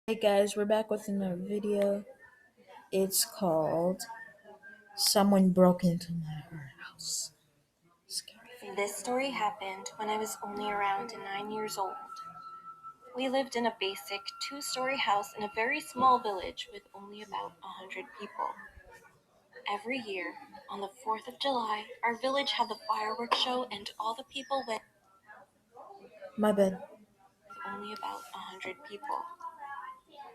Hey guys, we're back with another video. It's called Someone Broke Into My House. This story happened when I was only around 9 years old. We lived in a basic 2-story house in a very small village with only about 100 people. Every year, on the 4th of July, our village had the fireworks show and all the people went. My bad. Only about 100 people.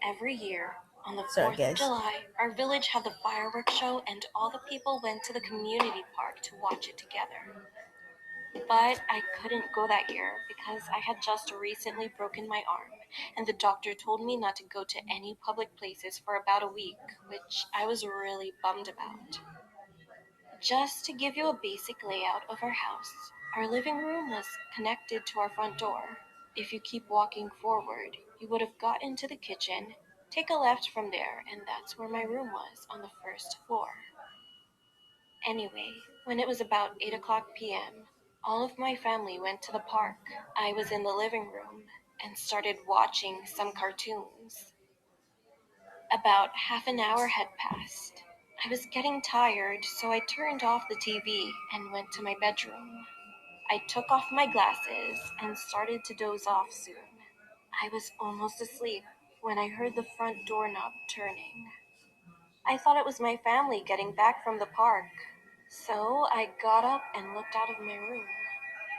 Every year, on the Sorry 4th of guys. July, our village had the fireworks show and all the people went to the community park to watch it together. But I couldn't go that year because I had just recently broken my arm, and the doctor told me not to go to any public places for about a week, which I was really bummed about. Just to give you a basic layout of our house, our living room was connected to our front door. If you keep walking forward, you would have gotten to the kitchen, take a left from there, and that's where my room was on the first floor. Anyway, when it was about 8 o'clock p.m., all of my family went to the park. I was in the living room and started watching some cartoons. About half an hour had passed. I was getting tired, so I turned off the TV and went to my bedroom. I took off my glasses and started to doze off soon. I was almost asleep when I heard the front doorknob turning. I thought it was my family getting back from the park. So I got up and looked out of my room.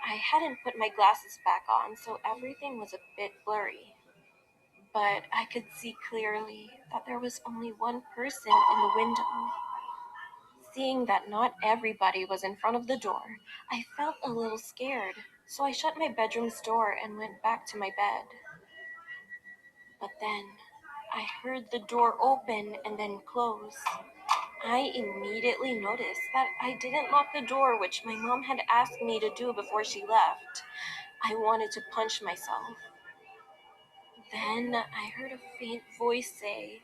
I hadn't put my glasses back on, so everything was a bit blurry. But I could see clearly that there was only one person in the window. Seeing that not everybody was in front of the door, I felt a little scared, so I shut my bedroom's door and went back to my bed. But then I heard the door open and then close. I immediately noticed that I didn't lock the door, which my mom had asked me to do before she left. I wanted to punch myself. Then I heard a faint voice say,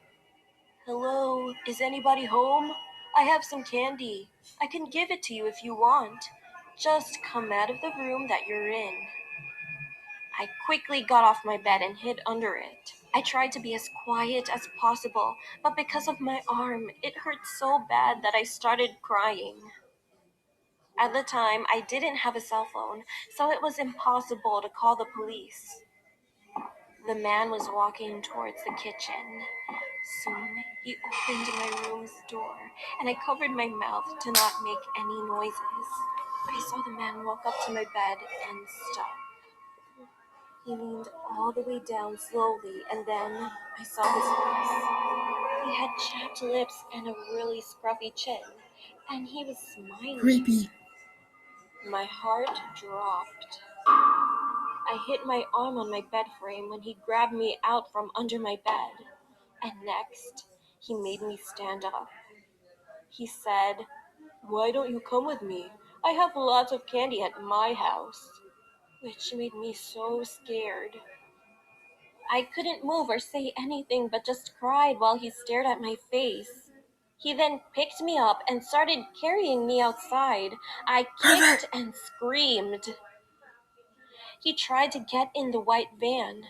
"Hello, is anybody home? I have some candy. I can give it to you if you want. Just come out of the room that you're in." I quickly got off my bed and hid under it. I tried to be as quiet as possible, but because of my arm, it hurt so bad that I started crying. At the time, I didn't have a cell phone, so it was impossible to call the police. The man was walking towards the kitchen. Soon, he opened my room's door, and I covered my mouth to not make any noises. I saw the man walk up to my bed and stop. He leaned all the way down slowly, and then I saw his face. He had chapped lips and a really scruffy chin, and he was smiling. Creepy. My heart dropped. I hit my arm on my bed frame when he grabbed me out from under my bed, and next, he made me stand up. He said, "Why don't you come with me? I have lots of candy at my house," which made me so scared. I couldn't move or say anything but just cried while he stared at my face. He then picked me up and started carrying me outside. I kicked and screamed. He tried to get in the white van.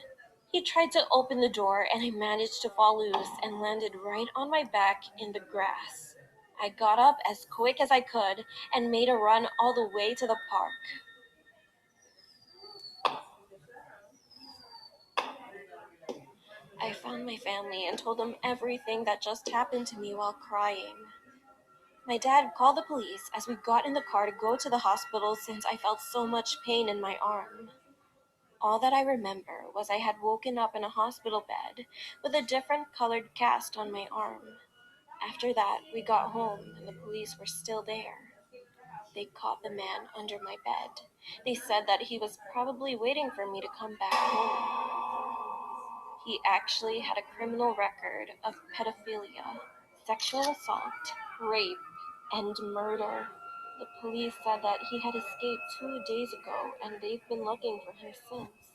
He tried to open the door, and I managed to fall loose and landed right on my back in the grass. I got up as quick as I could and made a run all the way to the park. I found my family and told them everything that just happened to me while crying. My dad called the police as we got in the car to go to the hospital since I felt so much pain in my arm. All that I remember was I had woken up in a hospital bed with a different colored cast on my arm. After that, we got home and the police were still there. They caught the man under my bed. They said that he was probably waiting for me to come back home. He actually had a criminal record of pedophilia, sexual assault, rape, and murder. The police said that he had escaped 2 days ago and they've been looking for him since.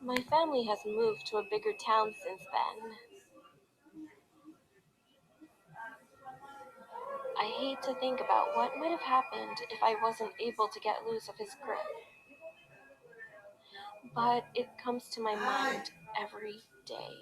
My family has moved to a bigger town since then. I hate to think about what might have happened if I wasn't able to get loose of his grip. But it comes to my mind every day.